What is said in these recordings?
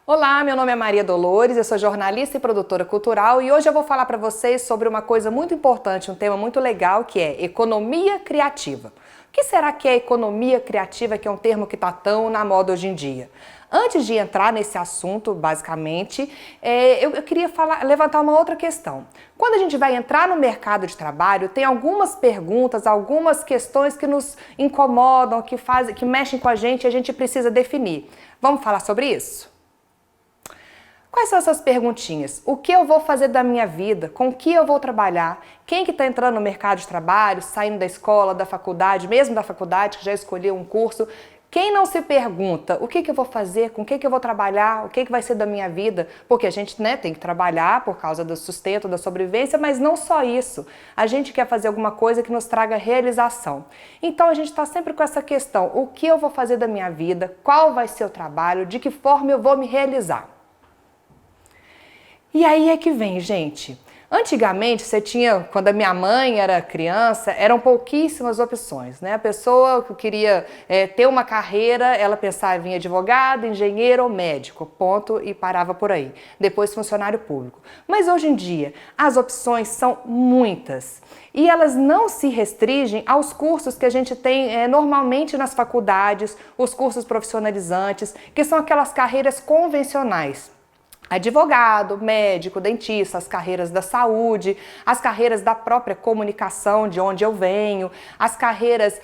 Olá, meu nome é Maria Dolores, eu sou jornalista e produtora cultural e hoje eu vou falar para vocês sobre uma coisa muito importante, um tema muito legal que é economia criativa. O que será que é economia criativa, que é um termo que está tão na moda hoje em dia? Antes de entrar nesse assunto, basicamente, eu queria levantar uma outra questão. Quando a gente vai entrar no mercado de trabalho, tem algumas perguntas, algumas questões que nos incomodam, que mexem com a gente precisa definir. Vamos falar sobre isso? Quais são essas perguntinhas? O que eu vou fazer da minha vida? Com o que eu vou trabalhar? Quem que está entrando no mercado de trabalho, saindo da escola, da faculdade, mesmo da faculdade, que já escolheu um curso? Quem não se pergunta o que eu vou fazer, com o que eu vou trabalhar, o que vai ser da minha vida? Porque a gente tem que trabalhar por causa do sustento, da sobrevivência, mas não só isso. A gente quer fazer alguma coisa que nos traga realização. Então a gente está sempre com essa questão, o que eu vou fazer da minha vida? Qual vai ser o trabalho? De que forma eu vou me realizar? E aí é que vem, gente. Antigamente, você tinha, quando a minha mãe era criança, eram pouquíssimas opções, né? A pessoa que queria ter uma carreira, ela pensava em advogado, engenheiro ou médico, ponto, e parava por aí. Depois funcionário público. Mas hoje em dia, as opções são muitas. E elas não se restringem aos cursos que a gente tem normalmente nas faculdades, os cursos profissionalizantes, que são aquelas carreiras convencionais. Advogado, médico, dentista, as carreiras da saúde, as carreiras da própria comunicação, de onde eu venho, as carreiras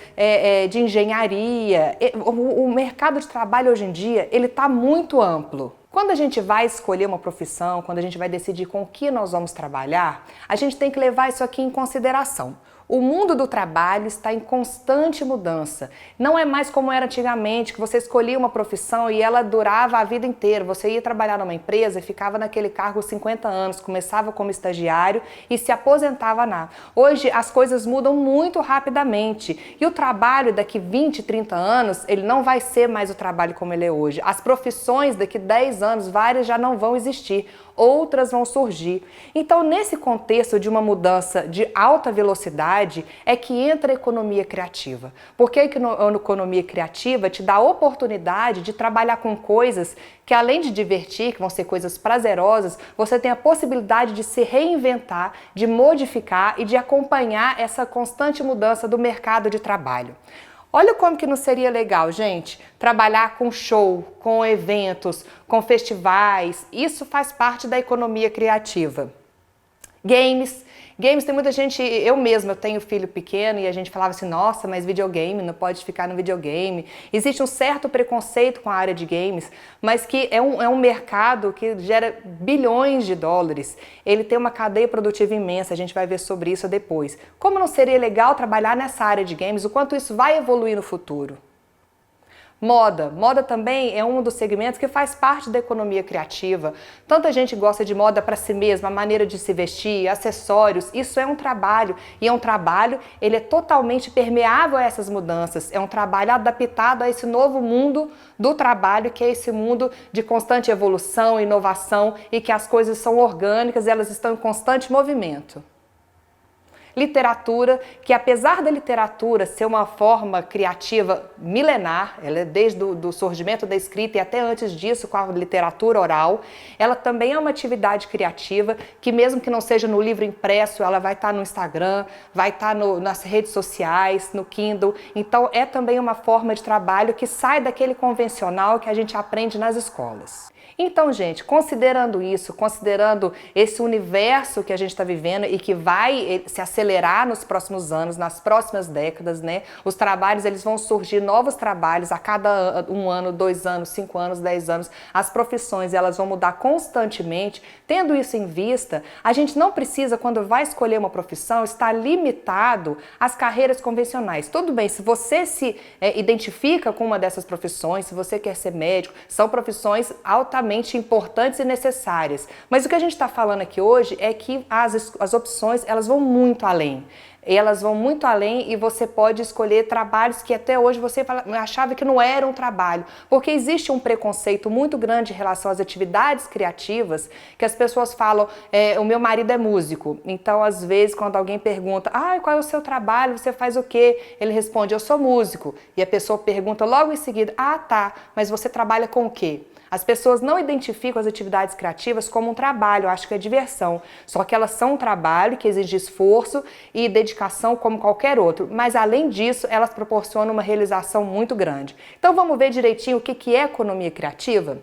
de engenharia. O mercado de trabalho hoje em dia, ele está muito amplo. Quando a gente vai escolher uma profissão, quando a gente vai decidir com o que nós vamos trabalhar, a gente tem que levar isso aqui em consideração. O mundo do trabalho está em constante mudança. Não é mais como era antigamente, que você escolhia uma profissão e ela durava a vida inteira. Você ia trabalhar numa empresa e ficava naquele cargo 50 anos, começava como estagiário e se aposentava lá. Hoje as coisas mudam muito rapidamente e o trabalho daqui 20, 30 anos, ele não vai ser mais o trabalho como ele é hoje. As profissões daqui 10 anos, várias já não vão existir. Outras vão surgir. Então, nesse contexto de uma mudança de alta velocidade, é que entra a economia criativa. Porque a economia criativa te dá a oportunidade de trabalhar com coisas que, além de divertir, que vão ser coisas prazerosas, você tem a possibilidade de se reinventar, de modificar e de acompanhar essa constante mudança do mercado de trabalho. Olha como que não seria legal, gente, trabalhar com show, com eventos, com festivais, isso faz parte da economia criativa. Games tem muita gente, eu mesma tenho filho pequeno e a gente falava assim, nossa, mas videogame, não pode ficar no videogame. Existe um certo preconceito com a área de games, mas que é um mercado que gera bilhões de dólares. Ele tem uma cadeia produtiva imensa, a gente vai ver sobre isso depois. Como não seria legal trabalhar nessa área de games, o quanto isso vai evoluir no futuro? Moda também é um dos segmentos que faz parte da economia criativa. Tanta gente gosta de moda para si mesma, a maneira de se vestir, acessórios, isso é um trabalho. E é um trabalho, ele é totalmente permeável a essas mudanças. É um trabalho adaptado a esse novo mundo do trabalho, que é esse mundo de constante evolução, inovação e que as coisas são orgânicas, elas estão em constante movimento. Literatura, que apesar da literatura ser uma forma criativa milenar, ela é desde o surgimento da escrita e até antes disso com a literatura oral, ela também é uma atividade criativa que mesmo que não seja no livro impresso, ela vai estar no Instagram, vai estar nas redes sociais, no Kindle, então é também uma forma de trabalho que sai daquele convencional que a gente aprende nas escolas. Então, gente, considerando isso, considerando esse universo que a gente está vivendo e que vai se acelerar nos próximos anos, nas próximas décadas, né? Os trabalhos, eles vão surgir novos trabalhos a cada 1 ano, 2 anos, 5 anos, 10 anos. As profissões, elas vão mudar constantemente. Tendo isso em vista, a gente não precisa, quando vai escolher uma profissão, estar limitado às carreiras convencionais. Tudo bem, se você se identifica com uma dessas profissões, se você quer ser médico, são profissões altamente importantes e necessárias. Mas o que a gente está falando aqui hoje é que as opções, elas vão muito além. Elas vão muito além e você pode escolher trabalhos que até hoje você achava que não era um trabalho. Porque existe um preconceito muito grande em relação às atividades criativas, que as pessoas falam, o meu marido é músico. Então, às vezes, quando alguém pergunta, qual é o seu trabalho, você faz o quê? Ele responde, eu sou músico. E a pessoa pergunta logo em seguida, tá, mas você trabalha com o quê? As pessoas não identificam as atividades criativas como um trabalho, acham que é diversão. Só que elas são um trabalho que exige esforço e dedicação como qualquer outro. Mas além disso, elas proporcionam uma realização muito grande. Então vamos ver direitinho o que é economia criativa?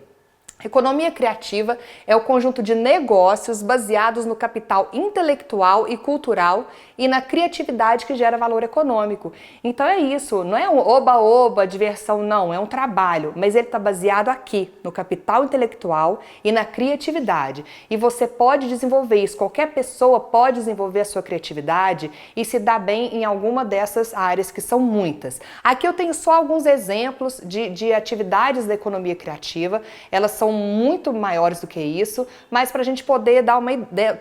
Economia criativa é o conjunto de negócios baseados no capital intelectual e cultural e na criatividade que gera valor econômico. Então é isso, não é um oba-oba, diversão, não, é um trabalho, mas ele está baseado aqui, no capital intelectual e na criatividade. E você pode desenvolver isso, qualquer pessoa pode desenvolver a sua criatividade e se dar bem em alguma dessas áreas, que são muitas. Aqui eu tenho só alguns exemplos de atividades da economia criativa, elas são muito maiores do que isso, mas para a gente poder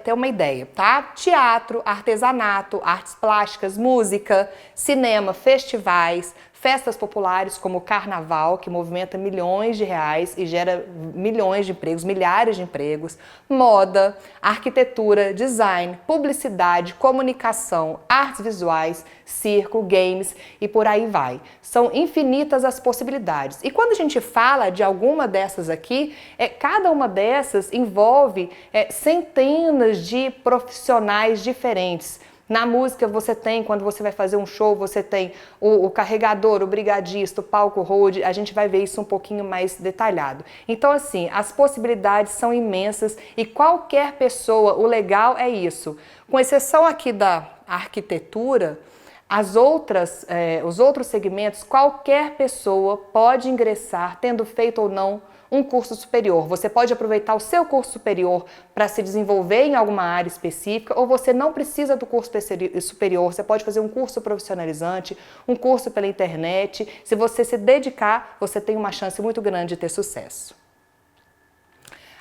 ter uma ideia, tá? Teatro, artesanato, artes plásticas, música, cinema, festivais, festas populares como o carnaval, que movimenta milhões de reais e gera milhões de empregos, milhares de empregos, moda, arquitetura, design, publicidade, comunicação, artes visuais, circo, games e por aí vai. São infinitas as possibilidades. E quando a gente fala de alguma dessas aqui, cada uma dessas envolve centenas de profissionais diferentes. Na música você tem, quando você vai fazer um show, você tem o carregador, o brigadista, o palco hold, a gente vai ver isso um pouquinho mais detalhado. Então assim, as possibilidades são imensas e qualquer pessoa, o legal é isso. Com exceção aqui da arquitetura, os outros segmentos, qualquer pessoa pode ingressar, tendo feito ou não um curso superior. Você pode aproveitar o seu curso superior para se desenvolver em alguma área específica, ou você não precisa do curso superior, você pode fazer um curso profissionalizante, um curso pela internet. Se você se dedicar, você tem uma chance muito grande de ter sucesso.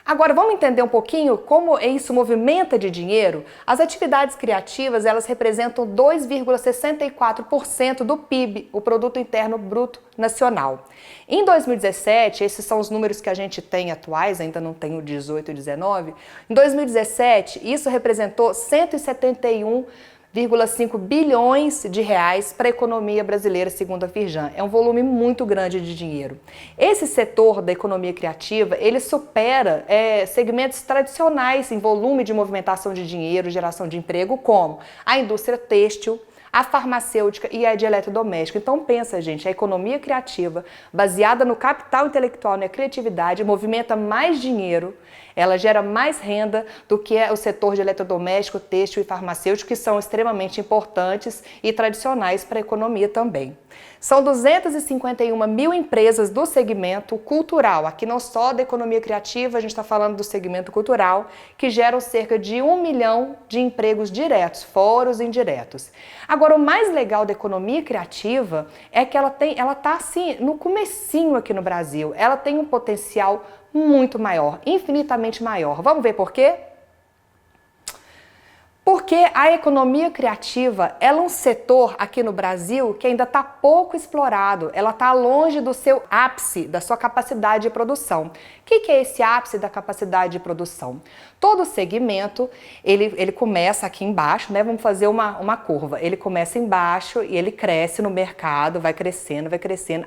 Agora vamos entender um pouquinho como isso movimenta de dinheiro? As atividades criativas, elas representam 2,64% do PIB, o Produto Interno Bruto Nacional. Em 2017, esses são os números que a gente tem atuais, ainda não tem o 18 e 19, em 2017 isso representou 171,5 bilhões de reais para a economia brasileira, segundo a Firjan. É um volume muito grande de dinheiro. Esse setor da economia criativa, ele supera segmentos tradicionais em volume de movimentação de dinheiro, geração de emprego, como a indústria têxtil, a farmacêutica e a de eletrodoméstico. Então pensa, gente, a economia criativa, baseada no capital intelectual e na criatividade, movimenta mais dinheiro, ela gera mais renda do que o setor de eletrodoméstico, têxtil e farmacêutico, que são extremamente importantes e tradicionais para a economia também. São 251 mil empresas do segmento cultural, aqui não só da economia criativa, a gente está falando do segmento cultural, que geram cerca de 1 milhão de empregos diretos, fora os indiretos. Agora, o mais legal da economia criativa é que ela está assim, no comecinho aqui no Brasil, ela tem um potencial muito maior, infinitamente maior. Vamos ver por quê? Porque a economia criativa, ela é um setor aqui no Brasil que ainda está pouco explorado, ela está longe do seu ápice, da sua capacidade de produção. O que é esse ápice da capacidade de produção? Todo segmento, ele começa aqui embaixo, né? Vamos fazer uma curva. Ele começa embaixo e ele cresce no mercado, vai crescendo,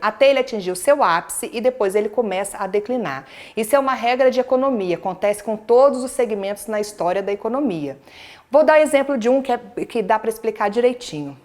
até ele atingir o seu ápice e depois ele começa a declinar. Isso é uma regra de economia, acontece com todos os segmentos na história da economia. Vou dar exemplo de um que dá para explicar direitinho.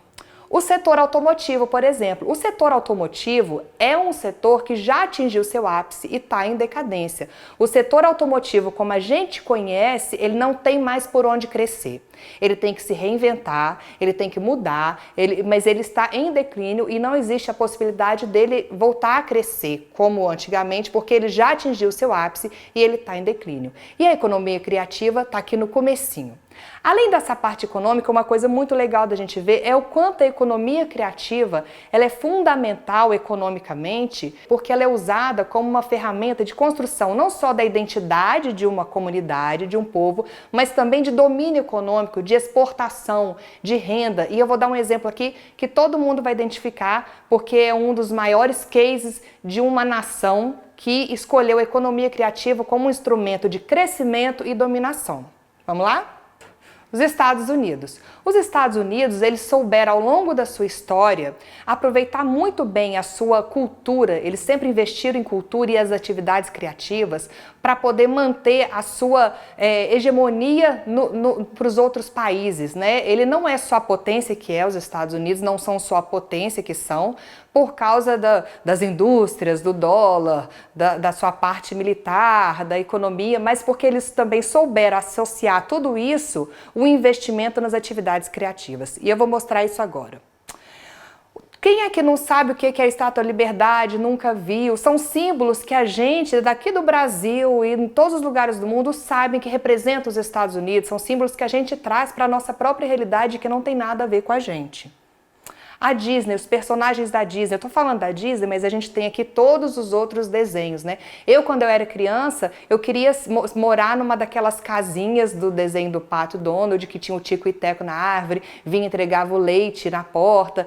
O setor automotivo, por exemplo. O setor automotivo é um setor que já atingiu seu ápice e está em decadência. O setor automotivo, como a gente conhece, ele não tem mais por onde crescer. Ele tem que se reinventar, ele tem que mudar, mas ele está em declínio e não existe a possibilidade dele voltar a crescer como antigamente, porque ele já atingiu seu ápice e ele está em declínio. E a economia criativa está aqui no comecinho. Além dessa parte econômica, uma coisa muito legal da gente ver é o quanto a economia criativa ela é fundamental economicamente, porque ela é usada como uma ferramenta de construção não só da identidade de uma comunidade, de um povo, mas também de domínio econômico, de exportação, de renda. E eu vou dar um exemplo aqui que todo mundo vai identificar, porque é um dos maiores cases de uma nação que escolheu a economia criativa como um instrumento de crescimento e dominação. Vamos lá? Os Estados Unidos. Os Estados Unidos, eles souberam ao longo da sua história aproveitar muito bem a sua cultura, eles sempre investiram em cultura e as atividades criativas para poder manter a sua hegemonia para os outros países, né? Ele não é só a potência que é, os Estados Unidos não são só a potência que são, por causa das indústrias, do dólar, da sua parte militar, da economia, mas porque eles também souberam associar tudo isso, o investimento nas atividades criativas. E eu vou mostrar isso agora. Quem é que não sabe o que é a Estátua da Liberdade, nunca viu? São símbolos que a gente, daqui do Brasil e em todos os lugares do mundo, sabem que representam os Estados Unidos. São símbolos que a gente traz para a nossa própria realidade que não tem nada a ver com a gente. A Disney, os personagens da Disney, eu tô falando da Disney, mas a gente tem aqui todos os outros desenhos, né? Quando eu era criança, eu queria morar numa daquelas casinhas do desenho do Pato Donald, que tinha o Tico e Teco na árvore, vinha e entregava o leite na porta.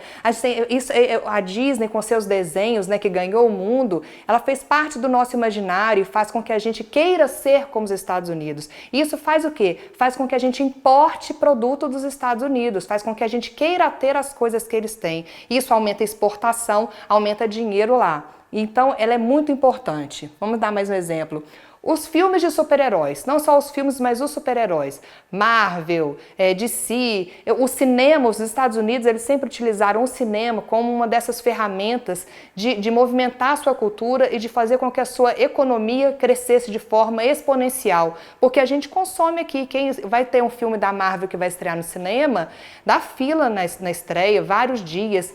A Disney, com seus desenhos, né, que ganhou o mundo, ela fez parte do nosso imaginário e faz com que a gente queira ser como os Estados Unidos. E isso faz o quê? Faz com que a gente importe produto dos Estados Unidos, faz com que a gente queira ter as coisas que eles têm. Isso aumenta a exportação, aumenta dinheiro lá. Então, ela é muito importante. Vamos dar mais um exemplo. Os filmes de super-heróis, não só os filmes, mas os super-heróis. Marvel, DC, o cinema, os Estados Unidos, eles sempre utilizaram o cinema como uma dessas ferramentas de movimentar a sua cultura e de fazer com que a sua economia crescesse de forma exponencial. Porque a gente consome aqui, quem vai ter um filme da Marvel que vai estrear no cinema, dá fila na estreia, vários dias.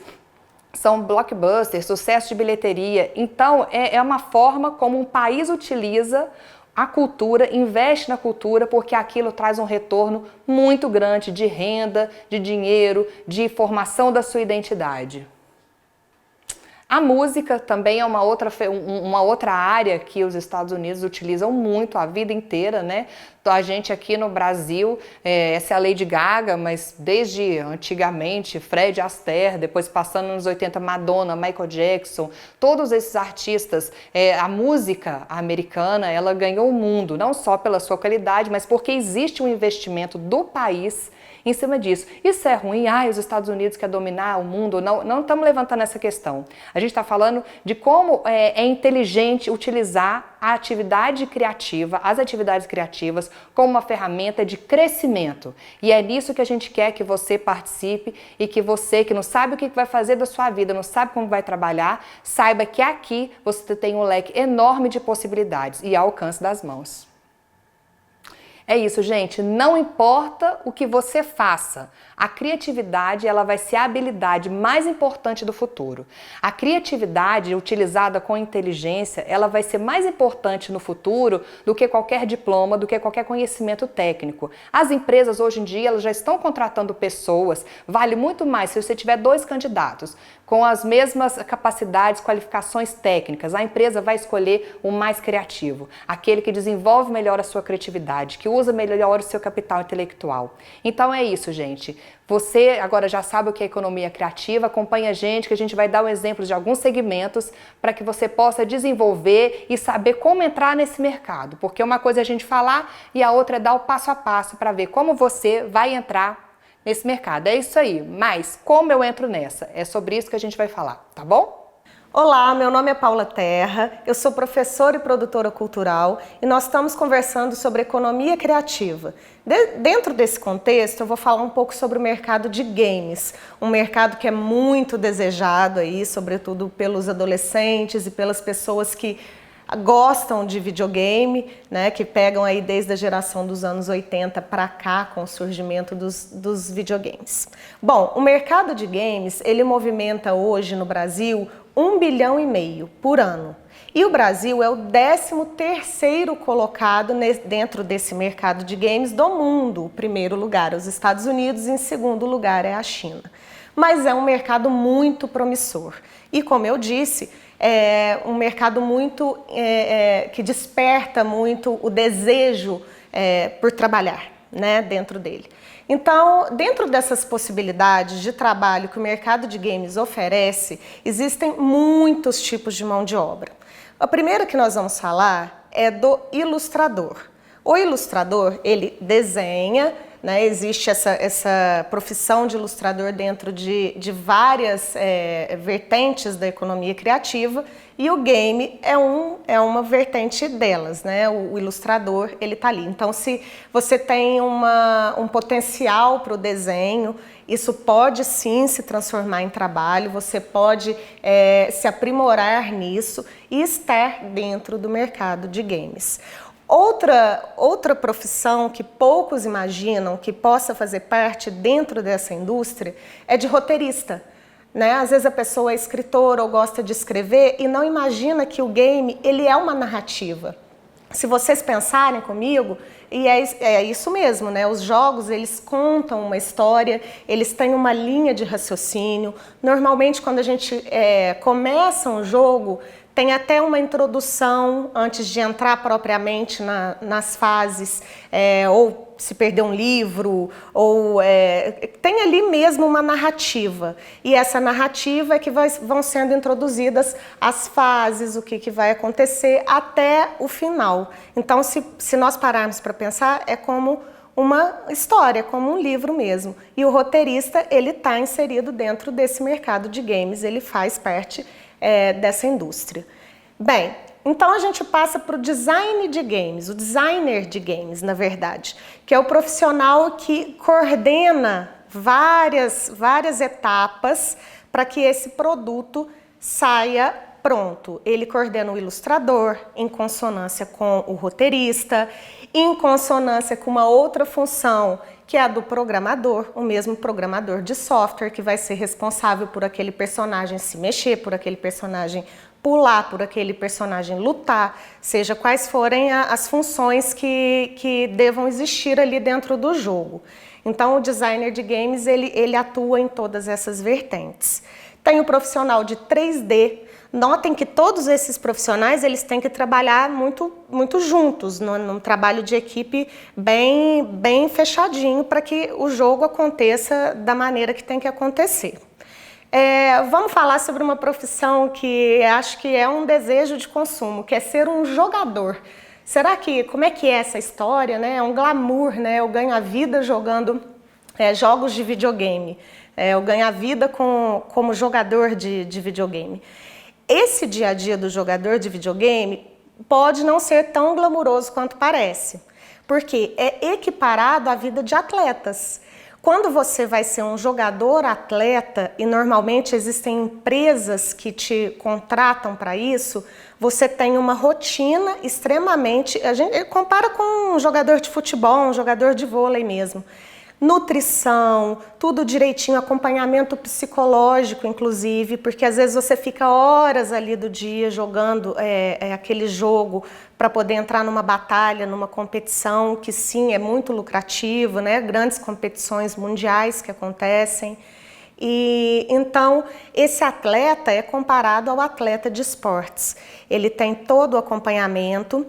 São blockbusters, sucesso de bilheteria. Então, é uma forma como um país utiliza a cultura, investe na cultura, porque aquilo traz um retorno muito grande de renda, de dinheiro, de formação da sua identidade. A música também é uma outra área que os Estados Unidos utilizam muito a vida inteira, né? Então, a gente aqui no Brasil, essa é a Lady Gaga, mas desde antigamente, Fred Astaire, depois passando nos 80, Madonna, Michael Jackson, todos esses artistas, a música americana, ela ganhou o mundo, não só pela sua qualidade, mas porque existe um investimento do país em cima disso. Isso é ruim? Os Estados Unidos querem dominar o mundo? Não estamos levantando essa questão. A gente está falando de como é inteligente utilizar a atividade criativa, as atividades criativas, como uma ferramenta de crescimento. E é nisso que a gente quer que você participe e que você, que não sabe o que vai fazer da sua vida, não sabe como vai trabalhar, saiba que aqui você tem um leque enorme de possibilidades e ao alcance das mãos. É isso, gente. Não importa o que você faça, a criatividade ela vai ser a habilidade mais importante do futuro. A criatividade utilizada com inteligência, ela vai ser mais importante no futuro do que qualquer diploma, do que qualquer conhecimento técnico. As empresas hoje em dia elas já estão contratando pessoas, vale muito mais se você tiver 2 candidatos com as mesmas capacidades, qualificações técnicas. A empresa vai escolher o mais criativo, aquele que desenvolve melhor a sua criatividade, que usa melhor o seu capital intelectual. Então é isso, gente. Você agora já sabe o que é economia criativa, acompanha a gente que a gente vai dar um exemplo de alguns segmentos para que você possa desenvolver e saber como entrar nesse mercado. Porque uma coisa é a gente falar e a outra é dar o passo a passo para ver como você vai entrar nesse mercado. É isso aí, mas como eu entro nessa? É sobre isso que a gente vai falar, tá bom? Olá, meu nome é Paula Terra, eu sou professora e produtora cultural e nós estamos conversando sobre economia criativa. Dentro desse contexto, eu vou falar um pouco sobre o mercado de games, um mercado que é muito desejado aí, sobretudo pelos adolescentes e pelas pessoas que gostam de videogame, né, que pegam aí desde a geração dos anos 80 para cá com o surgimento dos videogames. Bom, o mercado de games, ele movimenta hoje no Brasil 1,5 bilhão por ano. E o Brasil é o 13º colocado dentro desse mercado de games do mundo. O primeiro lugar é os Estados Unidos e em segundo lugar é a China. Mas é um mercado muito promissor. E como eu disse, é um mercado muito que desperta muito o desejo por trabalhar, né, dentro dele. Então, dentro dessas possibilidades de trabalho que o mercado de games oferece, existem muitos tipos de mão de obra. A primeira que nós vamos falar é do ilustrador. O ilustrador, ele desenha, né? Existe essa profissão de ilustrador dentro de várias vertentes da economia criativa, e o game é uma vertente delas, né? O ilustrador, ele está ali. Então, se você tem um potencial para o desenho, isso pode sim se transformar em trabalho, você pode se aprimorar nisso e estar dentro do mercado de games. Outra profissão que poucos imaginam que possa fazer parte dentro dessa indústria é de roteirista. Né? Às vezes a pessoa é escritora ou gosta de escrever e não imagina que o game ele é uma narrativa. Se vocês pensarem comigo, e é isso mesmo, né? Os jogos, eles contam uma história, eles têm uma linha de raciocínio. Normalmente, quando a gente começa um jogo, tem até uma introdução antes de entrar propriamente nas fases, ou se perder um livro, ou tem ali mesmo uma narrativa. E essa narrativa é que vão sendo introduzidas as fases, o que vai acontecer até o final. Então, se nós pararmos para pensar, é como uma história, como um livro mesmo. E o roteirista, ele está inserido dentro desse mercado de games, ele faz parte dessa indústria. Bem, então a gente passa para o design de games, o designer de games, na verdade, que é o profissional que coordena várias etapas para que esse produto saia pronto. Ele coordena o ilustrador em consonância com o roteirista, em consonância com uma outra função que é a do programador, o mesmo programador de software que vai ser responsável por aquele personagem se mexer, por aquele personagem pular, por aquele personagem lutar, seja quais forem as funções que devam existir ali dentro do jogo. Então o designer de games ele atua em todas essas vertentes. Tem o profissional de 3D. Notem que todos esses profissionais eles têm que trabalhar muito juntos, num trabalho de equipe bem fechadinho para que o jogo aconteça da maneira que tem que acontecer. Vamos falar sobre uma profissão que acho que é um desejo de consumo, que é ser um jogador. Como é que é essa história, né? É um glamour, né? Eu ganho a vida jogando jogos de videogame. Eu ganho a vida como jogador de videogame. Esse dia a dia do jogador de videogame pode não ser tão glamuroso quanto parece, porque é equiparado à vida de atletas. Quando você vai ser um jogador atleta, e normalmente existem empresas que te contratam para isso, você tem uma rotina extremamente... A gente compara com um jogador de futebol, um jogador de vôlei mesmo. Nutrição, tudo direitinho, acompanhamento psicológico, inclusive, porque às vezes você fica horas ali do dia jogando aquele jogo para poder entrar numa batalha, numa competição, que sim, é muito lucrativo, né? Grandes competições mundiais que acontecem. E então, esse atleta é comparado ao atleta de esportes. Ele tem todo o acompanhamento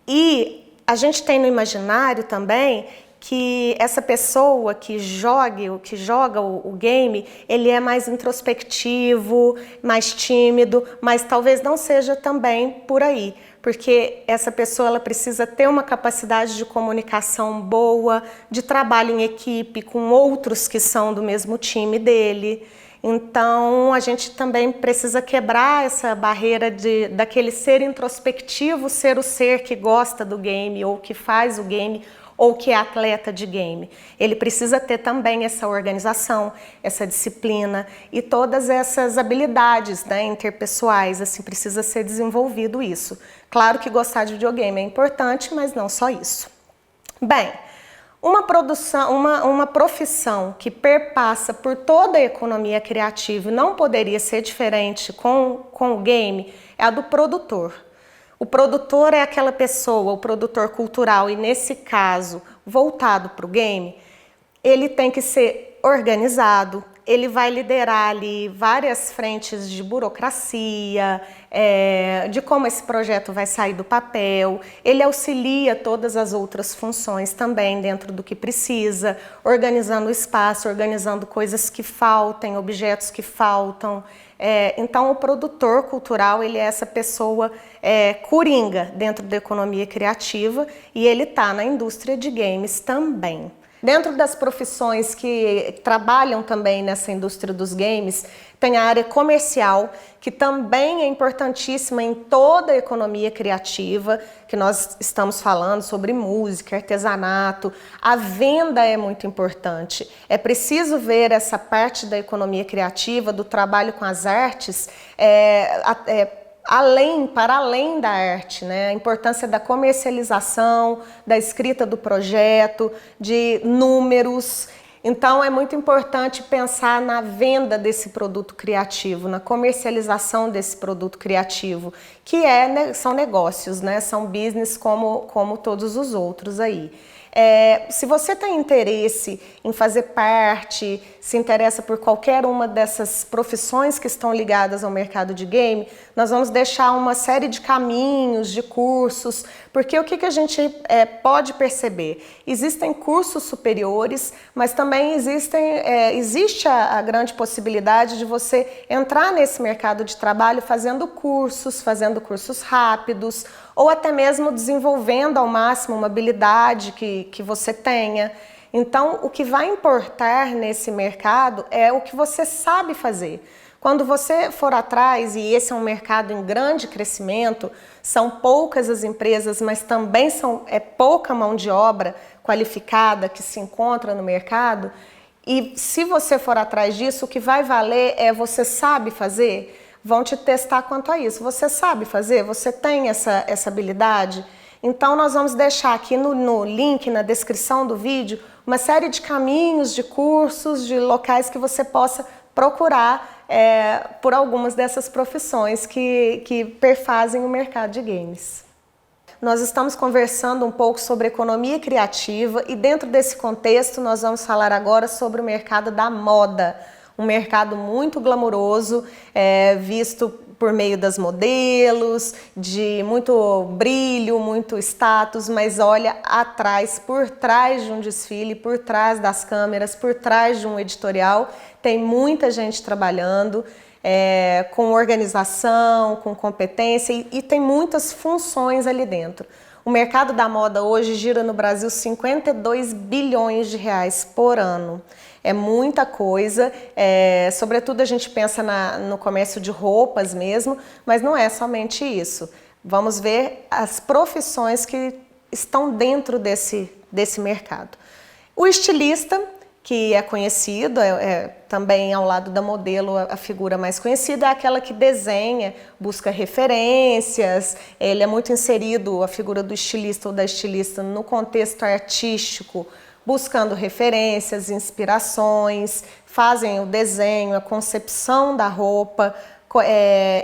e a gente tem no imaginário também que essa pessoa que joga o game, ele é mais introspectivo, mais tímido, mas talvez não seja também por aí, porque essa pessoa ela precisa ter uma capacidade de comunicação boa, de trabalho em equipe com outros que são do mesmo time dele. Então, a gente também precisa quebrar essa barreira daquele ser introspectivo ser o ser que gosta do game ou que faz o game, ou que é atleta de game. Ele precisa ter também essa organização, essa disciplina e todas essas habilidades, né, interpessoais, assim, precisa ser desenvolvido isso. Claro que gostar de videogame é importante, mas não só isso. Bem, uma profissão que perpassa por toda a economia criativa e não poderia ser diferente com o game é a do produtor. O produtor é aquela pessoa, o produtor cultural, e nesse caso, voltado para o game, ele tem que ser organizado, ele vai liderar ali várias frentes de burocracia, de como esse projeto vai sair do papel, ele auxilia todas as outras funções também dentro do que precisa, organizando o espaço, organizando coisas que faltem, objetos que faltam. Então, o produtor cultural, ele é essa pessoa coringa dentro da economia criativa e ele está na indústria de games também. Dentro das profissões que trabalham também nessa indústria dos games, tem a área comercial, que também é importantíssima em toda a economia criativa, que nós estamos falando sobre música, artesanato. A venda é muito importante. É preciso ver essa parte da economia criativa, do trabalho com as artes, para além da arte, né? A importância da comercialização, da escrita do projeto, de números. Então é muito importante pensar na venda desse produto criativo, na comercialização desse produto criativo, que são negócios, né? São business como todos os outros aí. Se você tem interesse em fazer parte, se interessa por qualquer uma dessas profissões que estão ligadas ao mercado de game, nós vamos deixar uma série de caminhos, de cursos, porque o que a gente pode perceber? Existem cursos superiores, mas também existe a grande possibilidade de você entrar nesse mercado de trabalho fazendo cursos rápidos, ou até mesmo desenvolvendo ao máximo uma habilidade que você tenha. Então, o que vai importar nesse mercado é o que você sabe fazer. Quando você for atrás, e esse é um mercado em grande crescimento, são poucas as empresas, mas também é pouca mão de obra qualificada que se encontra no mercado, e se você for atrás disso, o que vai valer é você sabe fazer. Vão te testar quanto a isso. Você sabe fazer? Você tem essa habilidade? Então nós vamos deixar aqui no link, na descrição do vídeo, uma série de caminhos, de cursos, de locais que você possa procurar por algumas dessas profissões que perfazem o mercado de games. Nós estamos conversando um pouco sobre economia criativa e dentro desse contexto nós vamos falar agora sobre o mercado da moda. Um mercado muito glamouroso, visto por meio das modelos, de muito brilho, muito status, mas olha atrás, por trás de um desfile, por trás das câmeras, por trás de um editorial, tem muita gente trabalhando, com organização, com competência e tem muitas funções ali dentro. O mercado da moda hoje gira no Brasil 52 bilhões de reais por ano. É muita coisa, sobretudo a gente pensa no comércio de roupas mesmo, mas não é somente isso. Vamos ver as profissões que estão dentro desse mercado. O estilista, que é conhecido, também ao lado da modelo, a figura mais conhecida é aquela que desenha, busca referências, ele é muito inserido, a figura do estilista ou da estilista, no contexto artístico, buscando referências, inspirações, fazem o desenho, a concepção da roupa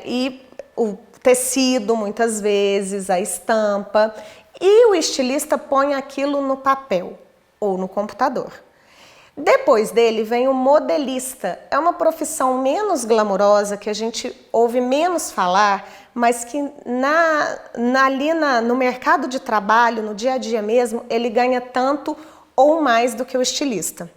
e o tecido, muitas vezes, a estampa, e o estilista põe aquilo no papel ou no computador. Depois dele vem o modelista. É uma profissão menos glamurosa, que a gente ouve menos falar, mas que ali no mercado de trabalho, no dia a dia mesmo, ele ganha tanto ou mais do que o estilista.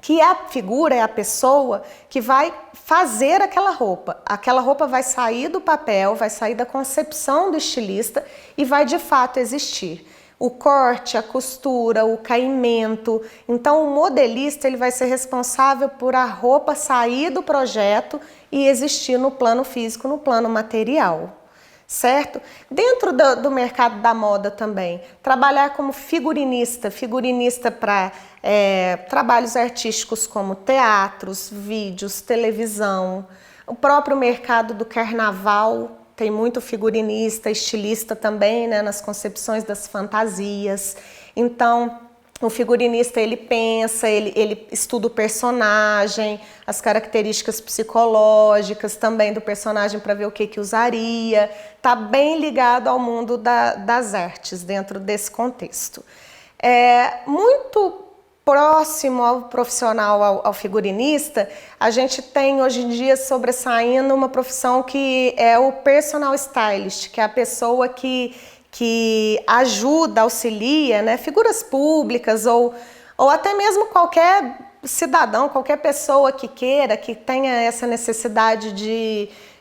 Que a figura é a pessoa que vai fazer aquela roupa. Aquela roupa vai sair do papel, vai sair da concepção do estilista e vai de fato existir. O corte, a costura, o caimento. Então o modelista ele vai ser responsável por a roupa sair do projeto e existir no plano físico, no plano material. Certo? Dentro do mercado da moda também, trabalhar como figurinista para trabalhos artísticos como teatros, vídeos, televisão, o próprio mercado do carnaval, tem muito figurinista, estilista também, né, nas concepções das fantasias. Então, o figurinista ele pensa, ele estuda o personagem, as características psicológicas também do personagem para ver o que usaria. Está bem ligado ao mundo das artes dentro desse contexto. Muito próximo ao profissional, ao figurinista, a gente tem hoje em dia sobressaindo uma profissão que é o personal stylist, que é a pessoa que ajuda, auxilia, né, figuras públicas ou até mesmo qualquer cidadão, qualquer pessoa que queira, que tenha essa necessidade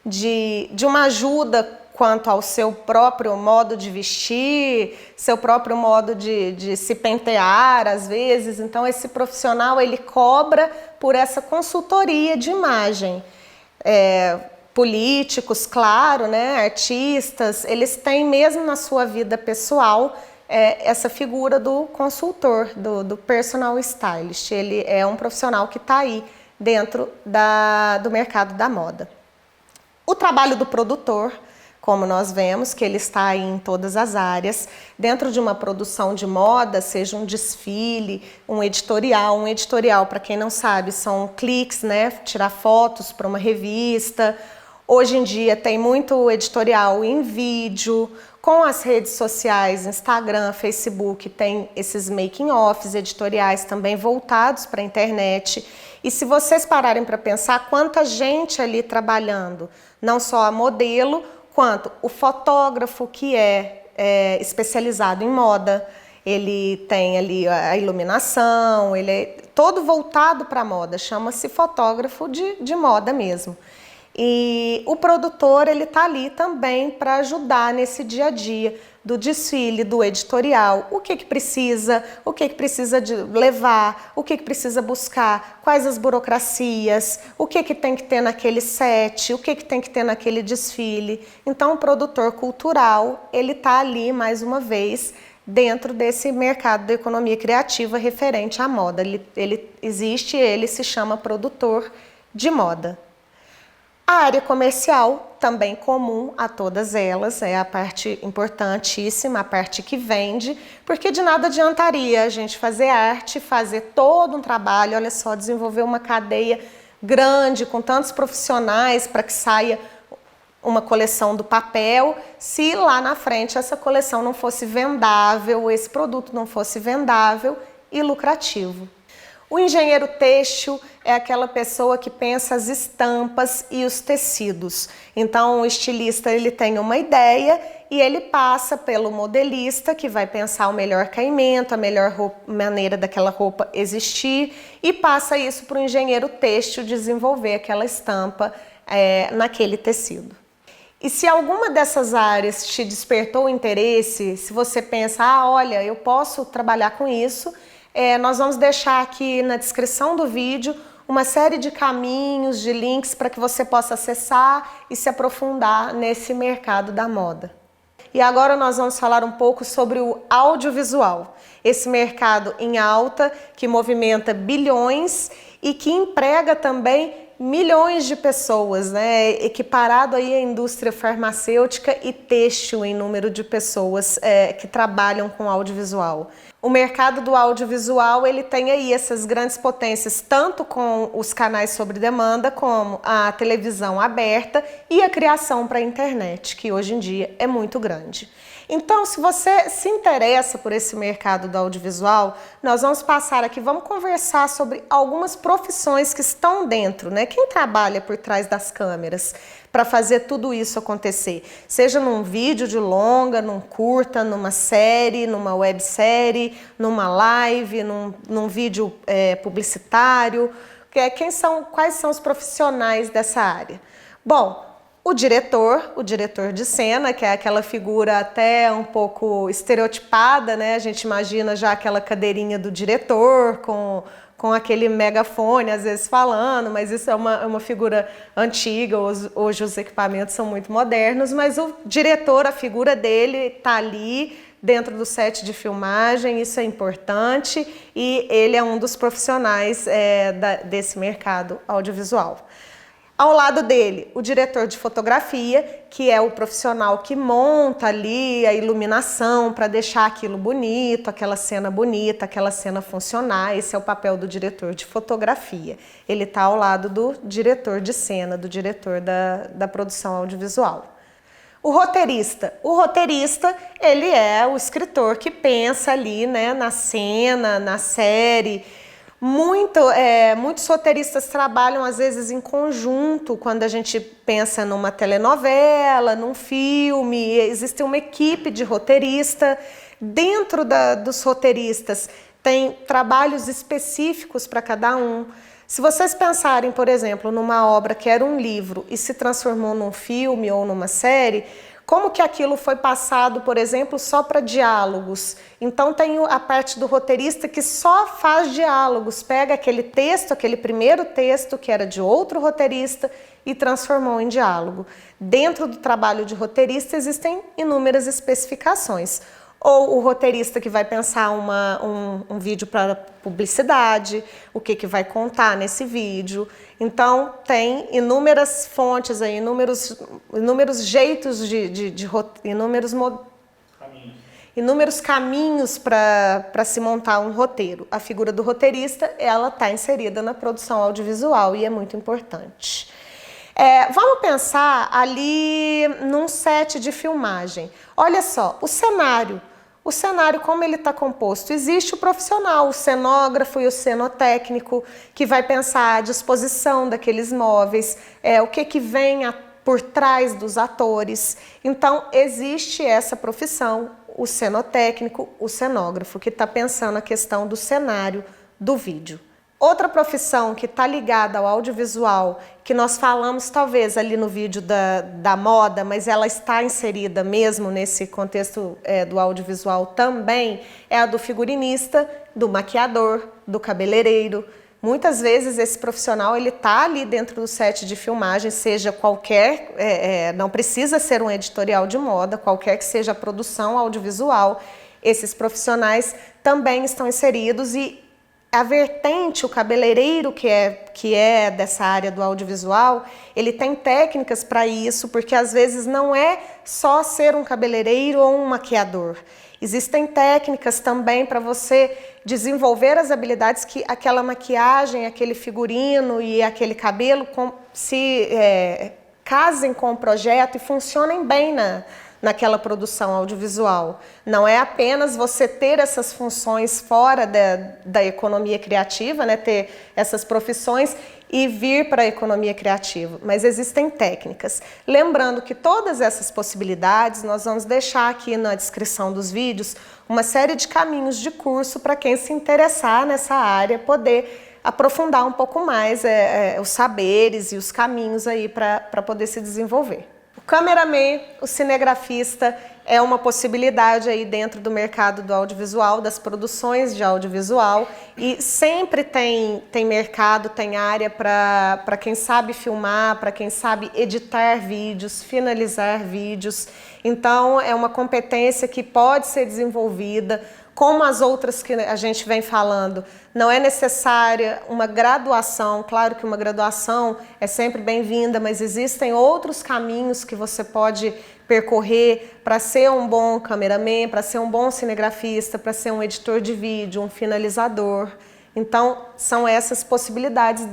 de uma ajuda quanto ao seu próprio modo de vestir, seu próprio modo de se pentear, às vezes. Então, esse profissional, ele cobra por essa consultoria de imagem. Políticos, claro, né, artistas, eles têm mesmo na sua vida pessoal essa figura do consultor, do personal stylist. Ele é um profissional que está aí dentro do mercado da moda. O trabalho do produtor, como nós vemos, que ele está aí em todas as áreas, dentro de uma produção de moda, seja um desfile, um editorial, para quem não sabe, são cliques, né, tirar fotos para uma revista. Hoje em dia tem muito editorial em vídeo, com as redes sociais, Instagram, Facebook, tem esses making-offs editoriais também voltados para a internet. E se vocês pararem para pensar, quanta gente ali trabalhando, não só a modelo, quanto o fotógrafo que é especializado em moda, ele tem ali a iluminação, ele é todo voltado para a moda, chama-se fotógrafo de moda mesmo. E o produtor, ele está ali também para ajudar nesse dia a dia do desfile, do editorial, o que precisa de levar, o que precisa buscar, quais as burocracias, o que tem que ter naquele set, o que tem que ter naquele desfile. Então, o produtor cultural, ele está ali, mais uma vez, dentro desse mercado da economia criativa referente à moda. Ele existe, ele se chama produtor de moda. A área comercial, também comum a todas elas, é a parte importantíssima, a parte que vende, porque de nada adiantaria a gente fazer arte, fazer todo um trabalho, olha só, desenvolver uma cadeia grande, com tantos profissionais para que saia uma coleção do papel, se lá na frente essa coleção não fosse vendável, esse produto não fosse vendável e lucrativo. O engenheiro têxtil é aquela pessoa que pensa as estampas e os tecidos. Então, o estilista, ele tem uma ideia e ele passa pelo modelista, que vai pensar o melhor caimento, a melhor maneira daquela roupa existir, e passa isso para o engenheiro têxtil desenvolver aquela estampa naquele tecido. E se alguma dessas áreas te despertou interesse, se você pensa, olha, eu posso trabalhar com isso, nós vamos deixar aqui na descrição do vídeo uma série de caminhos, de links para que você possa acessar e se aprofundar nesse mercado da moda. E agora nós vamos falar um pouco sobre o audiovisual, esse mercado em alta que movimenta bilhões e que emprega também milhões de pessoas, né? Equiparado aí à indústria farmacêutica e têxtil em número de pessoas que trabalham com audiovisual. O mercado do audiovisual, ele tem aí essas grandes potências, tanto com os canais sobre demanda, como a televisão aberta e a criação para a internet, que hoje em dia é muito grande. Então, se você se interessa por esse mercado do audiovisual, nós vamos passar aqui, vamos conversar sobre algumas profissões que estão dentro, né? Quem trabalha por trás das câmeras para fazer tudo isso acontecer, seja num vídeo de longa, num curta, numa série, numa websérie, numa live, num vídeo publicitário, quais são os profissionais dessa área? Bom, o diretor de cena, que é aquela figura até um pouco estereotipada, né? A gente imagina já aquela cadeirinha do diretor com aquele megafone, às vezes falando, mas isso é uma figura antiga, hoje os equipamentos são muito modernos, mas o diretor, a figura dele está ali dentro do set de filmagem, isso é importante e ele é um dos profissionais desse mercado audiovisual. Ao lado dele, o diretor de fotografia, que é o profissional que monta ali a iluminação para deixar aquilo bonito, aquela cena funcionar. Esse é o papel do diretor de fotografia. Ele está ao lado do diretor de cena, do diretor da produção audiovisual. O roteirista, ele é o escritor que pensa ali, né, na cena, na série. Muitos roteiristas trabalham às vezes em conjunto, quando a gente pensa numa telenovela, num filme, existe uma equipe de roteirista. Dentro dos roteiristas tem trabalhos específicos para cada um. Se vocês pensarem, por exemplo, numa obra que era um livro e se transformou num filme ou numa série, Como que aquilo foi passado, por exemplo, só para diálogos. Então tem a parte do roteirista que só faz diálogos, pega aquele texto, aquele primeiro texto que era de outro roteirista e transformou em diálogo. Dentro do trabalho de roteirista existem inúmeras especificações. Ou o roteirista que vai pensar um vídeo para publicidade, o que vai contar nesse vídeo. Então, tem inúmeras fontes, aí, inúmeros jeitos inúmeros caminhos para se montar um roteiro. A figura do roteirista, ela está inserida na produção audiovisual e é muito importante. Vamos pensar ali num set de filmagem. Olha só, o cenário, como ele está composto? Existe o profissional, o cenógrafo e o cenotécnico, que vai pensar a disposição daqueles móveis, o que vem por trás dos atores. Então, existe essa profissão, o cenotécnico, o cenógrafo, que está pensando a questão do cenário do vídeo. Outra profissão que está ligada ao audiovisual, que nós falamos talvez ali no vídeo da moda, mas ela está inserida mesmo nesse contexto do audiovisual também, é a do figurinista, do maquiador, do cabeleireiro. Muitas vezes esse profissional ele está ali dentro do set de filmagem, seja qualquer, não precisa ser um editorial de moda, qualquer que seja a produção audiovisual, esses profissionais também estão inseridos e a vertente, o cabeleireiro que é dessa área do audiovisual, ele tem técnicas para isso, porque às vezes não é só ser um cabeleireiro ou um maquiador. Existem técnicas também para você desenvolver as habilidades que aquela maquiagem, aquele figurino e aquele cabelo se casem com o projeto e funcionem bem naquela produção audiovisual. Não é apenas você ter essas funções fora da economia criativa, né, ter essas profissões e vir para a economia criativa, mas existem técnicas. Lembrando que todas essas possibilidades, nós vamos deixar aqui na descrição dos vídeos uma série de caminhos de curso para quem se interessar nessa área poder aprofundar um pouco mais os saberes e os caminhos aí para poder se desenvolver. O cameraman, o cinegrafista, é uma possibilidade aí dentro do mercado do audiovisual, das produções de audiovisual, e sempre tem mercado, tem área para quem sabe filmar, para quem sabe editar vídeos, finalizar vídeos. Então é uma competência que pode ser desenvolvida, como as outras que a gente vem falando. Não é necessária uma graduação, claro que uma graduação é sempre bem-vinda, mas existem outros caminhos que você pode percorrer para ser um bom cameraman, para ser um bom cinegrafista, para ser um editor de vídeo, um finalizador. Então, são essas possibilidades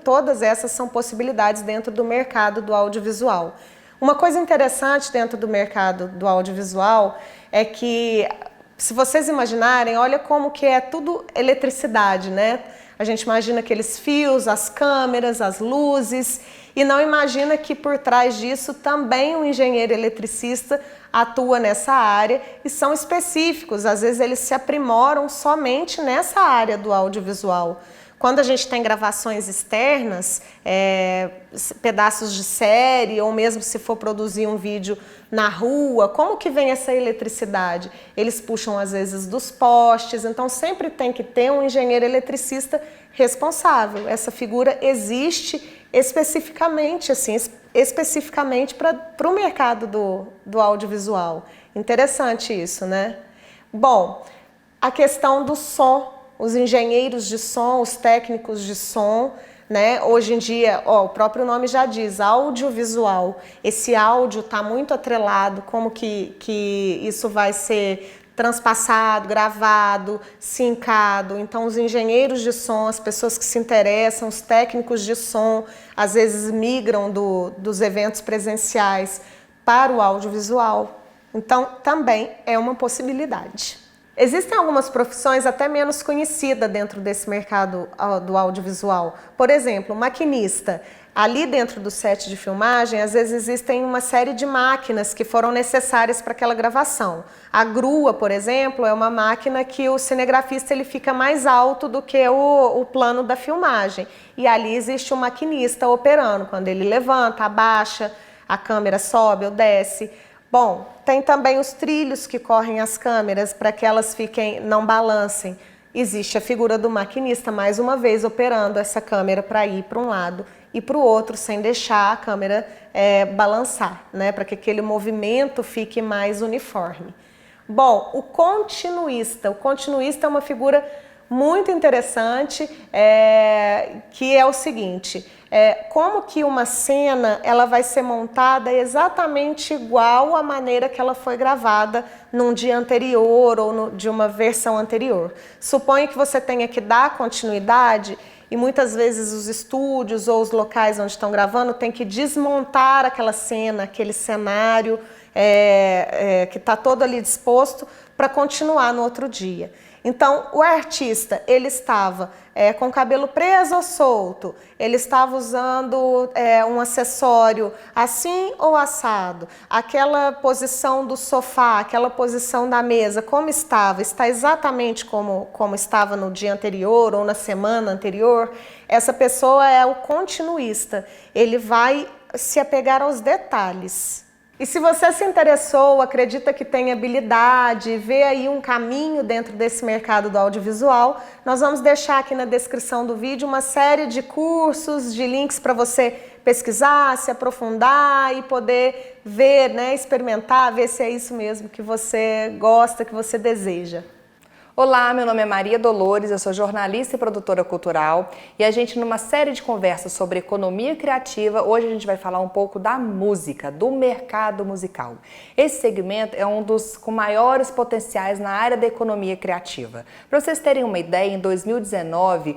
todas essas são possibilidades dentro do mercado do audiovisual. Uma coisa interessante dentro do mercado do audiovisual é que, se vocês imaginarem, olha como que é tudo eletricidade, né? A gente imagina aqueles fios, as câmeras, as luzes, e não imagina que por trás disso também um engenheiro eletricista atua nessa área e são específicos, às vezes eles se aprimoram somente nessa área do audiovisual. Quando a gente tem gravações externas, pedaços de série, ou mesmo se for produzir um vídeo na rua, como que vem essa eletricidade? Eles puxam às vezes dos postes, então sempre tem que ter um engenheiro eletricista responsável. Essa figura existe especificamente, para o mercado do audiovisual. Interessante isso, né? Bom, a questão do som. Os engenheiros de som, os técnicos de som, né? Hoje em dia, o próprio nome já diz, audiovisual. Esse áudio está muito atrelado, como que isso vai ser transpassado, gravado, sincado. Então, os engenheiros de som, as pessoas que se interessam, os técnicos de som, às vezes migram dos eventos presenciais para o audiovisual. Então, também é uma possibilidade. Existem algumas profissões até menos conhecidas dentro desse mercado do audiovisual. Por exemplo, maquinista. Ali dentro do set de filmagem, às vezes existem uma série de máquinas que foram necessárias para aquela gravação. A grua, por exemplo, é uma máquina que o cinegrafista ele fica mais alto do que o plano da filmagem. E ali existe um maquinista operando. Quando ele levanta, abaixa, a câmera sobe ou desce. Bom, tem também os trilhos que correm as câmeras para que elas não balancem. Existe a figura do maquinista, mais uma vez, operando essa câmera para ir para um lado e para o outro, sem deixar a câmera balançar, né? Para que aquele movimento fique mais uniforme. Bom, o continuista é uma figura muito interessante, que é o seguinte: como que uma cena ela vai ser montada exatamente igual à maneira que ela foi gravada num dia anterior ou de uma versão anterior. Suponha que você tenha que dar continuidade e muitas vezes os estúdios ou os locais onde estão gravando têm que desmontar aquela cena, aquele cenário que está todo ali disposto para continuar no outro dia. Então, o artista, ele estava com o cabelo preso ou solto, ele estava usando um acessório assim ou assado, aquela posição do sofá, aquela posição da mesa, como estava? Está exatamente como estava no dia anterior ou na semana anterior? Essa pessoa é o continuista, ele vai se apegar aos detalhes. E se você se interessou, acredita que tem habilidade, vê aí um caminho dentro desse mercado do audiovisual, nós vamos deixar aqui na descrição do vídeo uma série de cursos, de links para você pesquisar, se aprofundar e poder ver, né, experimentar, ver se é isso mesmo que você gosta, que você deseja. Olá, meu nome é Maria Dolores, eu sou jornalista e produtora cultural e a gente, numa série de conversas sobre economia criativa, hoje a gente vai falar um pouco da música, do mercado musical. Esse segmento é um dos com maiores potenciais na área da economia criativa. Para vocês terem uma ideia, em 2019,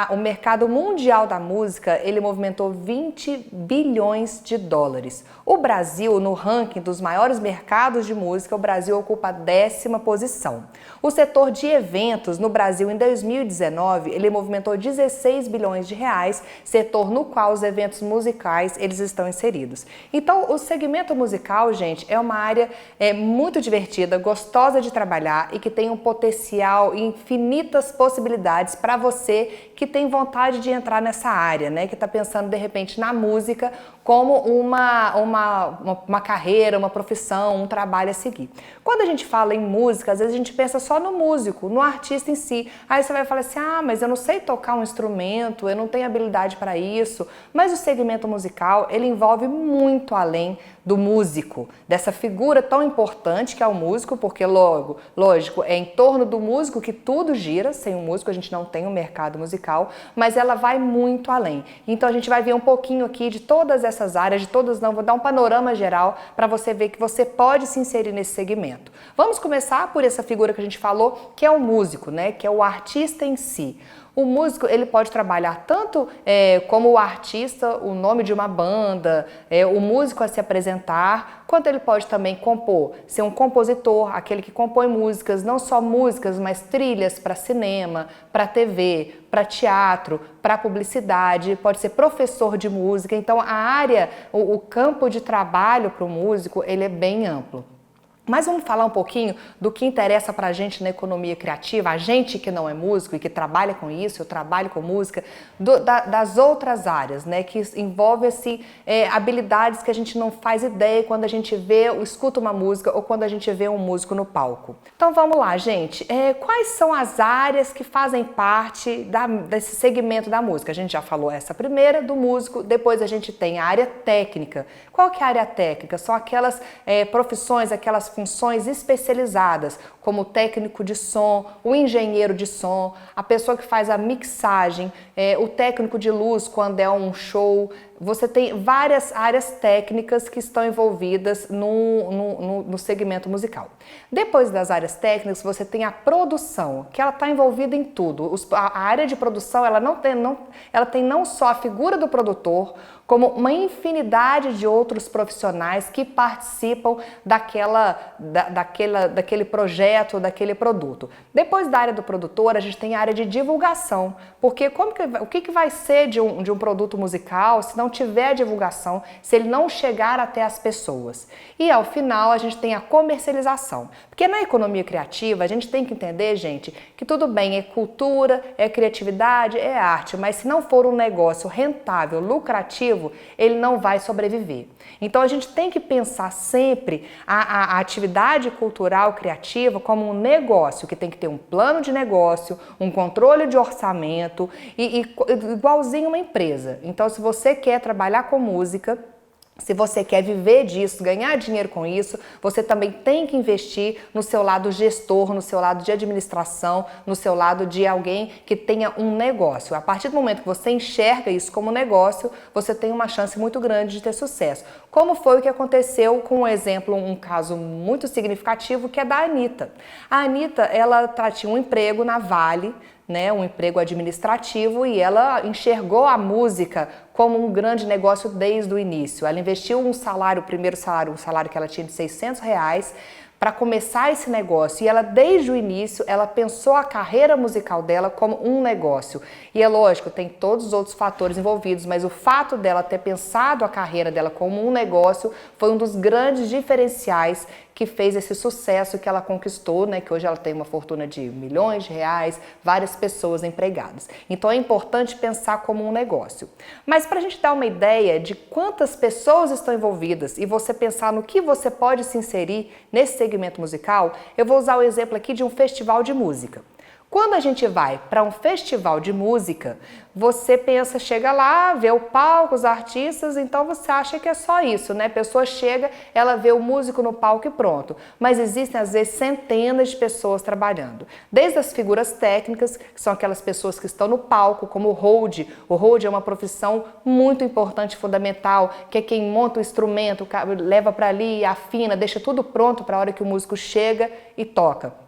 o mercado mundial da música, ele movimentou 20 bilhões de dólares. O Brasil, no ranking dos maiores mercados de música, o Brasil ocupa a 10ª posição. O setor de eventos no Brasil em 2019, ele movimentou 16 bilhões de reais, setor no qual os eventos musicais eles estão inseridos. Então, o segmento musical, gente, é uma área muito divertida, gostosa de trabalhar e que tem um potencial e infinitas possibilidades para você que tem vontade de entrar nessa área, né? Que está pensando de repente na música como uma carreira, uma profissão, um trabalho a seguir. Quando a gente fala em música, às vezes a gente pensa só no músico, no artista em si. Aí você vai falar assim, mas eu não sei tocar um instrumento, eu não tenho habilidade para isso. Mas o segmento musical, ele envolve muito além do músico, dessa figura tão importante que é o músico, porque lógico, é em torno do músico que tudo gira, sem o músico a gente não tem um mercado musical, mas ela vai muito além. Então a gente vai ver um pouquinho aqui de todas essas áreas, de todas não, vou dar um panorama geral para você ver que você pode se inserir nesse segmento. Vamos começar por essa figura que a gente falou, que é o músico, né? Que é o artista em si. O músico, ele pode trabalhar tanto como o artista, o nome de uma banda, o músico a se apresentar, quanto ele pode também compor, ser um compositor, aquele que compõe músicas, não só músicas, mas trilhas para cinema, para TV, para teatro, para publicidade, pode ser professor de música. Então a área, o campo de trabalho para o músico, ele é bem amplo. Mas vamos falar um pouquinho do que interessa para a gente na economia criativa, a gente que não é músico e que trabalha com isso, eu trabalho com música, das outras áreas, né, que envolve assim, habilidades que a gente não faz ideia quando a gente escuta uma música ou quando a gente vê um músico no palco. Então vamos lá, gente, quais são as áreas que fazem parte desse segmento da música? A gente já falou essa primeira, do músico, depois a gente tem a área técnica. Qual que é a área técnica? São aquelas profissões, aquelas funções especializadas, como o técnico de som, o engenheiro de som, a pessoa que faz a mixagem, o técnico de luz quando é um show. Você tem várias áreas técnicas que estão envolvidas no segmento musical. Depois das áreas técnicas, você tem a produção, que ela está envolvida em tudo. A área de produção, ela tem não só a figura do produtor, como uma infinidade de outros profissionais que participam daquele projeto, daquele produto. Depois da área do produtor, a gente tem a área de divulgação, porque o que vai ser de um produto musical se não tiver divulgação, se ele não chegar até as pessoas. E ao final a gente tem a comercialização. Porque na economia criativa a gente tem que entender, gente, que tudo bem, é cultura, é criatividade, é arte, mas se não for um negócio rentável, lucrativo, ele não vai sobreviver. Então a gente tem que pensar sempre a atividade cultural criativa como um negócio, que tem que ter um plano de negócio, um controle de orçamento e igualzinho uma empresa. Então se você quer trabalhar com música, se você quer viver disso, ganhar dinheiro com isso, você também tem que investir no seu lado gestor, no seu lado de administração, no seu lado de alguém que tenha um negócio. A partir do momento que você enxerga isso como negócio, você tem uma chance muito grande de ter sucesso. Como foi o que aconteceu com um exemplo, um caso muito significativo, que é da Anitta. A Anitta, ela tinha um emprego na Vale, né, um emprego administrativo, e ela enxergou a música como um grande negócio desde o início. Ela investiu um primeiro salário, um salário que ela tinha de R$600, para começar esse negócio. E ela, desde o início, ela pensou a carreira musical dela como um negócio. E é lógico, tem todos os outros fatores envolvidos, mas o fato dela ter pensado a carreira dela como um negócio foi um dos grandes diferenciais que fez esse sucesso que ela conquistou, né? Que hoje ela tem uma fortuna de milhões de reais, várias pessoas empregadas. Então é importante pensar como um negócio. Mas para a gente dar uma ideia de quantas pessoas estão envolvidas e você pensar no que você pode se inserir nesse segmento musical, eu vou usar o exemplo aqui de um festival de música. Quando a gente vai para um festival de música, você pensa, chega lá, vê o palco, os artistas, então você acha que é só isso, né? A pessoa chega, ela vê o músico no palco e pronto. Mas existem, às vezes, centenas de pessoas trabalhando. Desde as figuras técnicas, que são aquelas pessoas que estão no palco, como o hold. O hold é uma profissão muito importante, fundamental, que é quem monta o instrumento, leva para ali, afina, deixa tudo pronto para a hora que o músico chega e toca.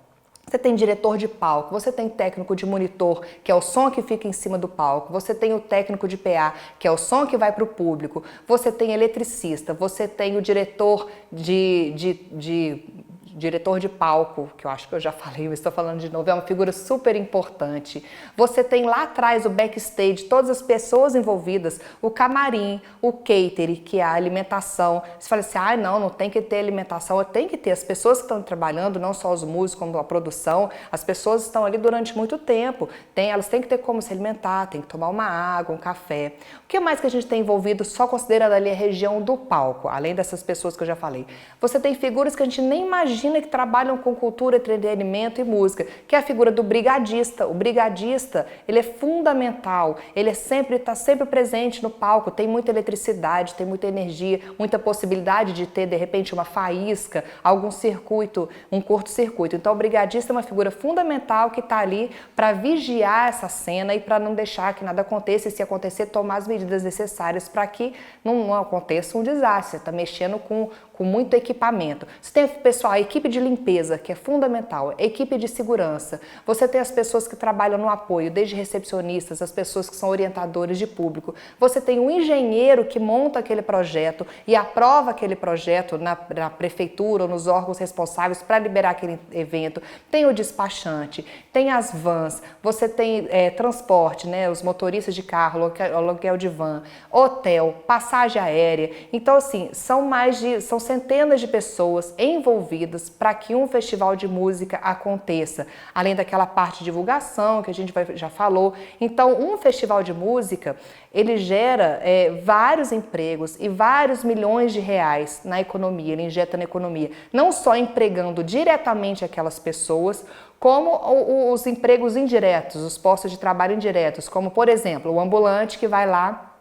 Você tem diretor de palco, você tem técnico de monitor, que é o som que fica em cima do palco, você tem o técnico de PA, que é o som que vai para o público, você tem eletricista, você tem o diretor diretor de palco, que eu acho que eu já falei, mas estou falando de novo, é uma figura super importante. Você tem lá atrás o backstage, todas as pessoas envolvidas, o camarim, o catering, que é a alimentação. Você fala assim, não tem que ter alimentação, tem que ter. As pessoas que estão trabalhando, não só os músicos, como a produção, as pessoas estão ali durante muito tempo. Elas têm que ter como se alimentar, tem que tomar uma água, um café. O que mais que a gente tem envolvido, só considerando ali a região do palco, além dessas pessoas que eu já falei? Você tem figuras que a gente nem imagina que trabalham com cultura, entretenimento e música, que é a figura do brigadista. O brigadista, ele é fundamental, ele está sempre presente no palco, tem muita eletricidade, tem muita energia, muita possibilidade de ter, de repente, uma faísca, algum circuito, um curto-circuito. Então, o brigadista é uma figura fundamental que está ali para vigiar essa cena e para não deixar que nada aconteça, e se acontecer, tomar as medidas necessárias para que não aconteça um desastre. Está mexendo com muito equipamento. Você tem pessoal, a equipe de limpeza, que é fundamental, a equipe de segurança. Você tem as pessoas que trabalham no apoio, desde recepcionistas, as pessoas que são orientadores de público. Você tem um engenheiro que monta aquele projeto e aprova aquele projeto na prefeitura ou nos órgãos responsáveis para liberar aquele evento. Tem o despachante, tem as vans, você tem transporte, né, os motoristas de carro, aluguel de van, hotel, passagem aérea. Então, assim, são centenas de pessoas envolvidas para que um festival de música aconteça, além daquela parte de divulgação que a gente já falou. Então, um festival de música, ele gera vários empregos e vários milhões de reais na economia, ele injeta na economia, não só empregando diretamente aquelas pessoas, como os empregos indiretos, os postos de trabalho indiretos, como, por exemplo, o ambulante que vai lá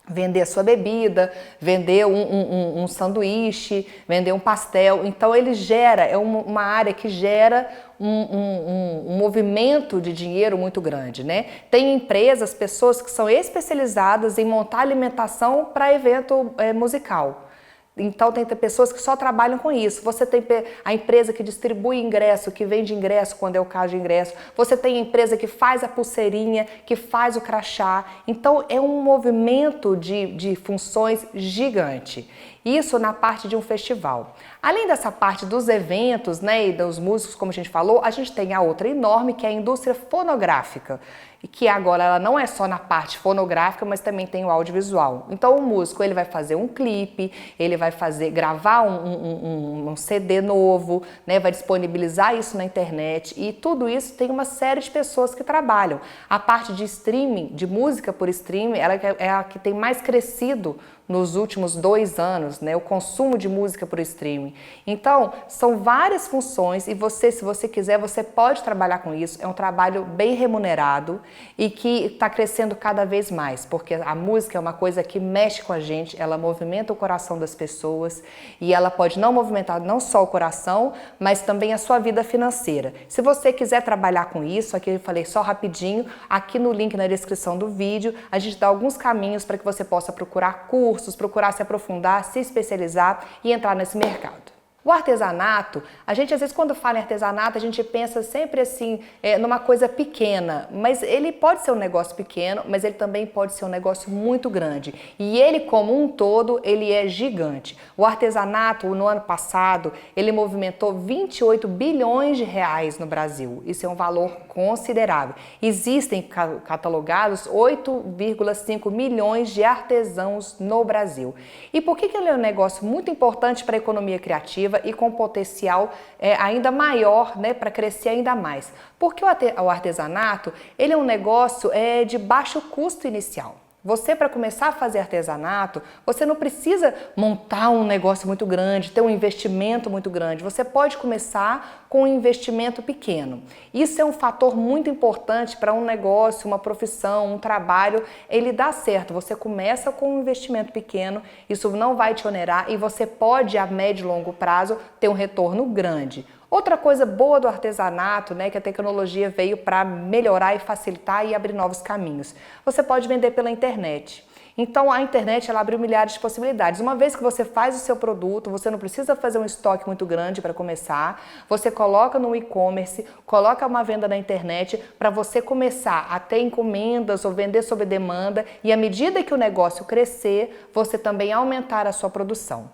vender a sua bebida, vender um sanduíche, vender um pastel. Então ele gera, uma área que gera um movimento de dinheiro muito grande, né? Tem empresas, pessoas que são especializadas em montar alimentação para evento musical. Então tem pessoas que só trabalham com isso. Você tem a empresa que distribui ingresso, que vende ingresso quando é o caso de ingresso. Você tem a empresa que faz a pulseirinha, que faz o crachá. Então é um movimento de funções gigante. Isso na parte de um festival. Além dessa parte dos eventos, né, e dos músicos, como a gente falou, a gente tem a outra enorme, que é a indústria fonográfica, e que agora ela não é só na parte fonográfica, mas também tem o audiovisual. Então o músico ele vai fazer um clipe, ele vai gravar um CD novo, né, vai disponibilizar isso na internet, e tudo isso tem uma série de pessoas que trabalham. A parte de streaming, de música por streaming, ela é a que tem mais crescido nos últimos 2 anos, né, o consumo de música por streaming. Então, são várias funções e você, se você quiser, você pode trabalhar com isso. É um trabalho bem remunerado e que está crescendo cada vez mais, porque a música é uma coisa que mexe com a gente, ela movimenta o coração das pessoas e ela pode não movimentar não só o coração, mas também a sua vida financeira. Se você quiser trabalhar com isso, aqui eu falei só rapidinho, aqui no link na descrição do vídeo, a gente dá alguns caminhos para que você possa procurar cursos, procurar se aprofundar, se especializar e entrar nesse mercado. O artesanato, a gente às vezes quando fala em artesanato, a gente pensa sempre assim, numa coisa pequena, mas ele pode ser um negócio pequeno, mas ele também pode ser um negócio muito grande. E ele como um todo, ele é gigante. O artesanato, no ano passado, ele movimentou 28 bilhões de reais no Brasil. Isso é um valor considerável. Existem catalogados 8,5 milhões de artesãos no Brasil. E por que ele é um negócio muito importante para a economia criativa e com potencial ainda maior, né, para crescer ainda mais? Porque o artesanato, ele é um negócio de baixo custo inicial. Você, para começar a fazer artesanato, você não precisa montar um negócio muito grande, ter um investimento muito grande. Você pode começar com um investimento pequeno. Isso é um fator muito importante para um negócio, uma profissão, um trabalho, ele dá certo. Você começa com um investimento pequeno, isso não vai te onerar e você pode, a médio e longo prazo, ter um retorno grande. Outra coisa boa do artesanato, né, que a tecnologia veio para melhorar e facilitar e abrir novos caminhos. Você pode vender pela internet. Então a internet ela abriu milhares de possibilidades. Uma vez que você faz o seu produto, você não precisa fazer um estoque muito grande para começar. Você coloca no e-commerce, coloca uma venda na internet para você começar a ter encomendas ou vender sob demanda e à medida que o negócio crescer, você também aumentar a sua produção.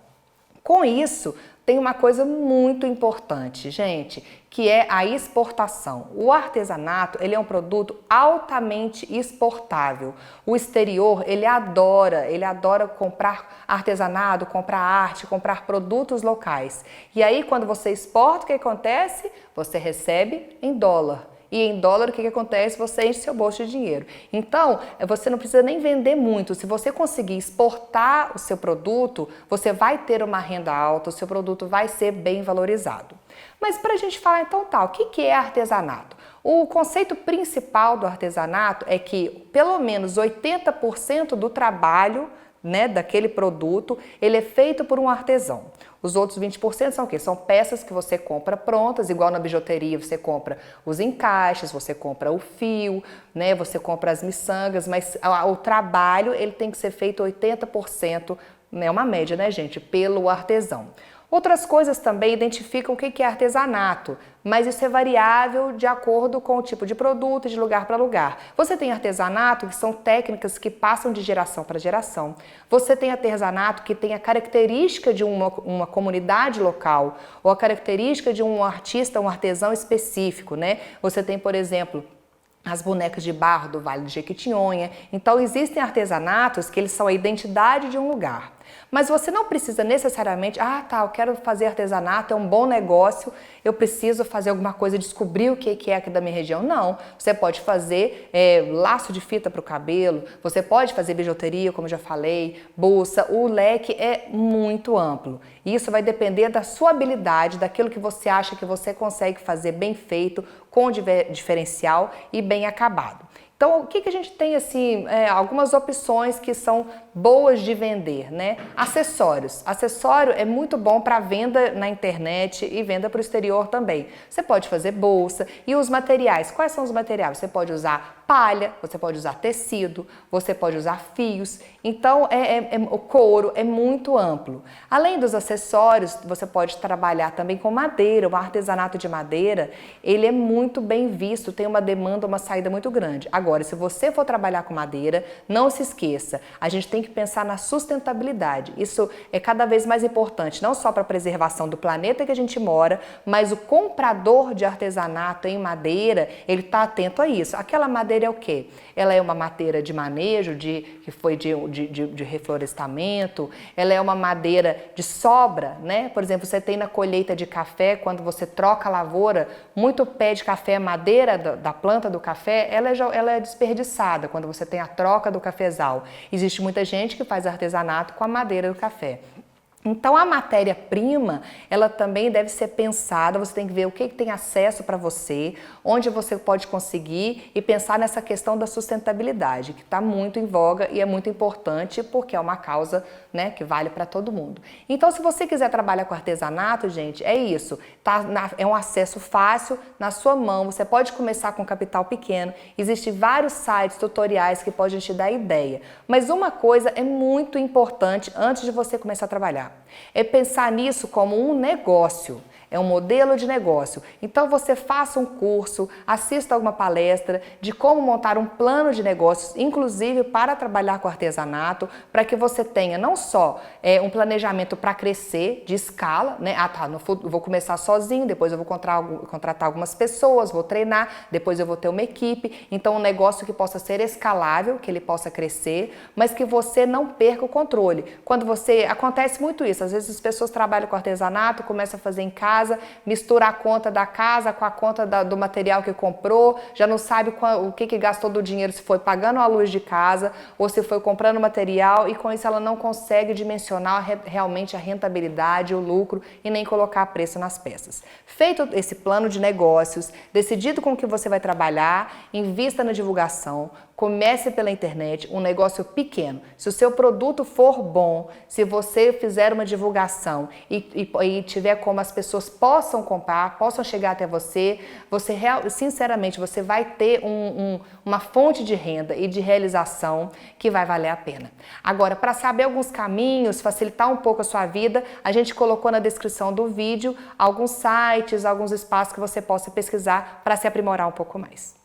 Com isso, tem uma coisa muito importante, gente, que é a exportação. O artesanato, ele é um produto altamente exportável. O exterior, ele adora comprar artesanato, comprar arte, comprar produtos locais. E aí, quando você exporta, o que acontece? Você recebe em dólar. E em dólar, o que acontece? Você enche seu bolso de dinheiro. Então, você não precisa nem vender muito. Se você conseguir exportar o seu produto, você vai ter uma renda alta, o seu produto vai ser bem valorizado. Mas para a gente falar então, o que é artesanato? O conceito principal do artesanato é que pelo menos 80% do trabalho, né, daquele produto, ele é feito por um artesão. Os outros 20% são o quê? São peças que você compra prontas, igual na bijuteria, você compra os encaixes, você compra o fio, né, você compra as miçangas, mas o trabalho ele tem que ser feito 80%, né, uma média, né, gente, pelo artesão. Outras coisas também identificam o que é artesanato, mas isso é variável de acordo com o tipo de produto e de lugar para lugar. Você tem artesanato, que são técnicas que passam de geração para geração. Você tem artesanato que tem a característica de uma comunidade local, ou a característica de um artista, um artesão específico, né? Você tem, por exemplo, as bonecas de barro do Vale do Jequitinhonha. Então existem artesanatos que eles são a identidade de um lugar. Mas você não precisa necessariamente, eu quero fazer artesanato, é um bom negócio, eu preciso fazer alguma coisa, descobrir o que é aqui da minha região. Não, você pode fazer laço de fita para o cabelo, você pode fazer bijuteria, como eu já falei, bolsa, o leque é muito amplo. Isso vai depender da sua habilidade, daquilo que você acha que você consegue fazer bem feito, com diferencial e bem acabado. Então, o que a gente tem, assim, algumas opções que são boas de vender, né? Acessórios. Acessório é muito bom para venda na internet e venda para o exterior também. Você pode fazer bolsa e os materiais. Quais são os materiais? Você pode usar palha, você pode usar tecido, você pode usar fios, então o couro é muito amplo. Além dos acessórios, você pode trabalhar também com madeira, o artesanato de madeira, ele é muito bem visto, tem uma demanda, uma saída muito grande. Agora, se você for trabalhar com madeira, não se esqueça, a gente tem que pensar na sustentabilidade, isso é cada vez mais importante, não só para a preservação do planeta que a gente mora, mas o comprador de artesanato em madeira, ele está atento a isso. Aquela madeira é o quê? Ela é uma madeira de manejo, que foi de reflorestamento, ela é uma madeira de sobra, né? Por exemplo, você tem na colheita de café, quando você troca a lavoura, muito pé de café, madeira da planta do café, ela é desperdiçada quando você tem a troca do cafezal. Existe muita gente que faz artesanato com a madeira do café. Então a matéria-prima, ela também deve ser pensada, você tem que ver o que tem acesso para você, onde você pode conseguir e pensar nessa questão da sustentabilidade, que está muito em voga e é muito importante porque é uma causa, né, que vale para todo mundo. Então se você quiser trabalhar com artesanato, gente, é isso, é um acesso fácil na sua mão, você pode começar com capital pequeno, existem vários sites, tutoriais que podem te dar ideia, mas uma coisa é muito importante antes de você começar a trabalhar. É pensar nisso como um negócio, é um modelo de negócio. Então você faça um curso, assista alguma palestra de como montar um plano de negócios, inclusive para trabalhar com artesanato, para que você tenha não só um planejamento para crescer de escala, né? Vou começar sozinho, depois eu vou contratar algumas pessoas, vou treinar, depois eu vou ter uma equipe. Então um negócio que possa ser escalável, que ele possa crescer, mas que você não perca o controle. Acontece muito isso, às vezes as pessoas trabalham com artesanato, começam a fazer em casa, mistura a conta da casa com a conta do material que comprou, já não sabe o que gastou do dinheiro, se foi pagando a luz de casa ou se foi comprando material, e com isso ela não consegue dimensionar realmente a rentabilidade, o lucro e nem colocar preço nas peças. Feito esse plano de negócios, decidido com o que você vai trabalhar, invista na divulgação, comece pela internet, um negócio pequeno. Se o seu produto for bom, se você fizer uma divulgação e tiver como as pessoas possam comprar, possam chegar até você, sinceramente, você vai ter uma fonte de renda e de realização que vai valer a pena. Agora, para saber alguns caminhos, facilitar um pouco a sua vida, a gente colocou na descrição do vídeo alguns sites, alguns espaços que você possa pesquisar para se aprimorar um pouco mais.